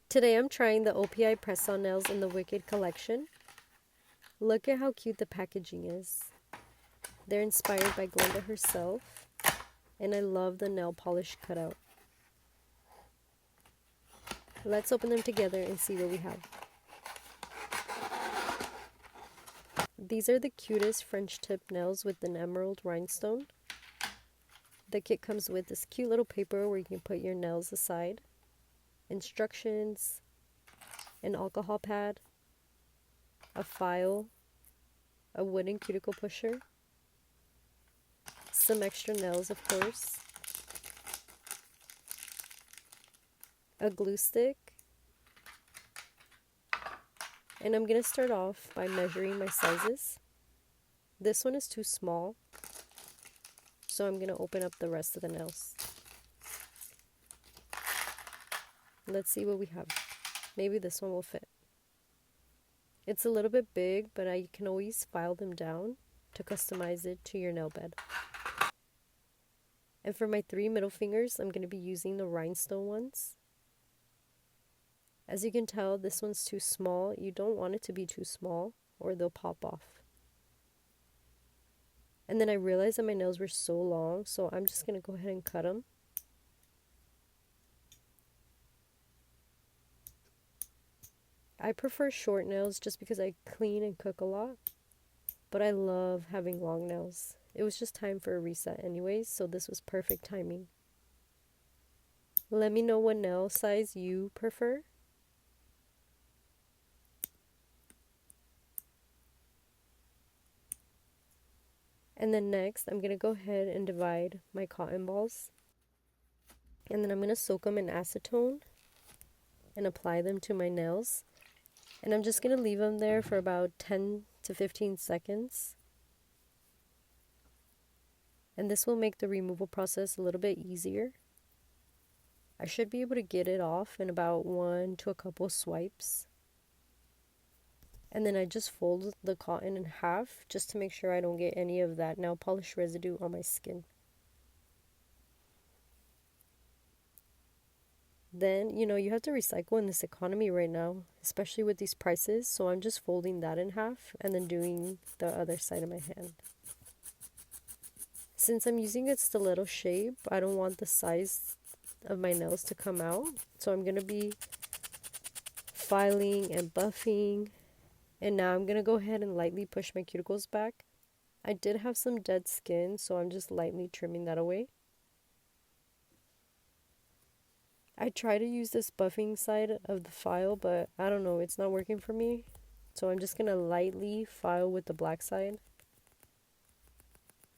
Today I'm trying the OPI press-on nails in the Wicked collection. Look at how cute the packaging is. They're inspired by Glenda herself, and I love the nail polish cutout. Let's open them together and see what we have. These are the cutest French tip nails with an emerald rhinestone. The kit comes with this cute little paper where you can put your nails aside, instructions, an alcohol pad, a file, a wooden cuticle pusher, some extra nails of course, a glue stick, and I'm going to start off by measuring my sizes. This one is too small, so I'm going to open up the rest of the nails. Let's see what we have. Maybe this one will fit. It's a little bit big, but I can always file them down to customize it to your nail bed. And for my 3 middle fingers, I'm going to be using the rhinestone ones. As you can tell, this one's too small. You don't want it to be too small or they'll pop off. And then I realized that my nails were so long, so I'm just going to go ahead and cut them. I prefer short nails just because I clean and cook a lot, but I love having long nails. It was just time for a reset anyways, so this was perfect timing. Let me know what nail size you prefer. And then next, I'm going to go ahead and divide my cotton balls. And then I'm going to soak them in acetone and apply them to my nails. And I'm just going to leave them there for about 10 to 15 seconds. And this will make the removal process a little bit easier. I should be able to get it off in about 1 to a couple swipes. And then I just fold the cotton in half just to make sure I don't get any of that nail polish residue on my skin. Then, you have to recycle in this economy right now, especially with these prices. So I'm just folding that in half and then doing the other side of my hand. Since I'm using a stiletto shape, I don't want the size of my nails to come out. So I'm going to be filing and buffing. And now I'm going to go ahead and lightly push my cuticles back. I did have some dead skin, so I'm just lightly trimming that away. I try to use this buffing side of the file, but I don't know, it's not working for me. So I'm just going to lightly file with the black side.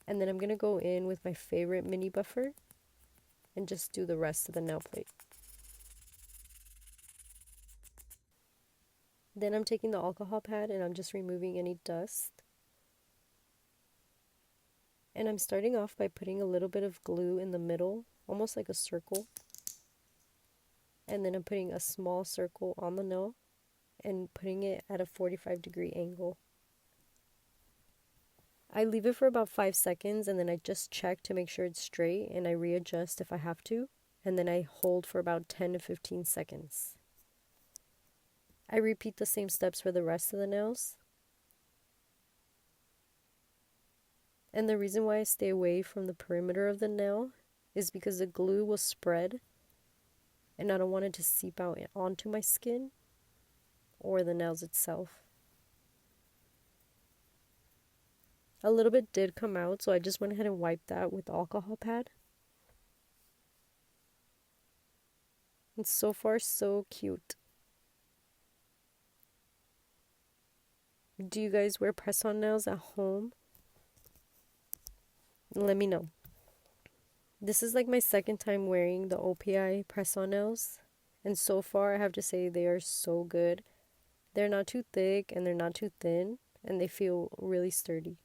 And then I'm going to go in with my favorite mini buffer and just do the rest of the nail plate. Then I'm taking the alcohol pad and I'm just removing any dust. And I'm starting off by putting a little bit of glue in the middle, almost like a circle. And then I'm putting a small circle on the nail and putting it at a 45-degree angle. I leave it for about 5 seconds and then I just check to make sure it's straight and I readjust if I have to. And then I hold for about 10 to 15 seconds. I repeat the same steps for the rest of the nails. And the reason why I stay away from the perimeter of the nail is because the glue will spread and I don't want it to seep out onto my skin or the nails itself. A little bit did come out, so I just went ahead and wiped that with the alcohol pad. And so far, so cute. Do you guys wear press-on nails at home? Let me know. This is like my second time wearing the OPI press-on nails. And so far, I have to say they are so good. They're not too thick and they're not too thin. And they feel really sturdy.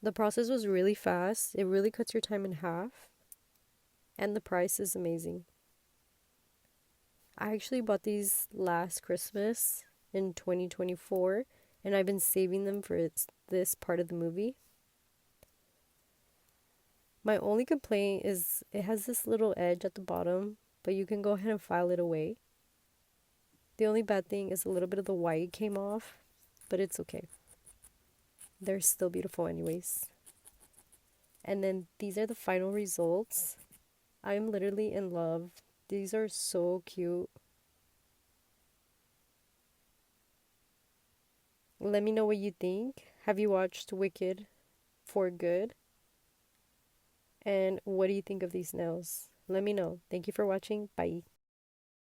The process was really fast. It really cuts your time in half. And the price is amazing. I actually bought these last Christmas in 2024, and I've been saving them for this part of the movie. My only complaint is it has this little edge at the bottom but you can go ahead and file it away. The only bad thing is a little bit of the white came off, but it's okay. They're still beautiful anyways. And then these are the final results. I'm literally in love. These are so cute. Let me know what you think. Have you watched Wicked for Good? And what do you think of these nails? Let me know. Thank you for watching. Bye.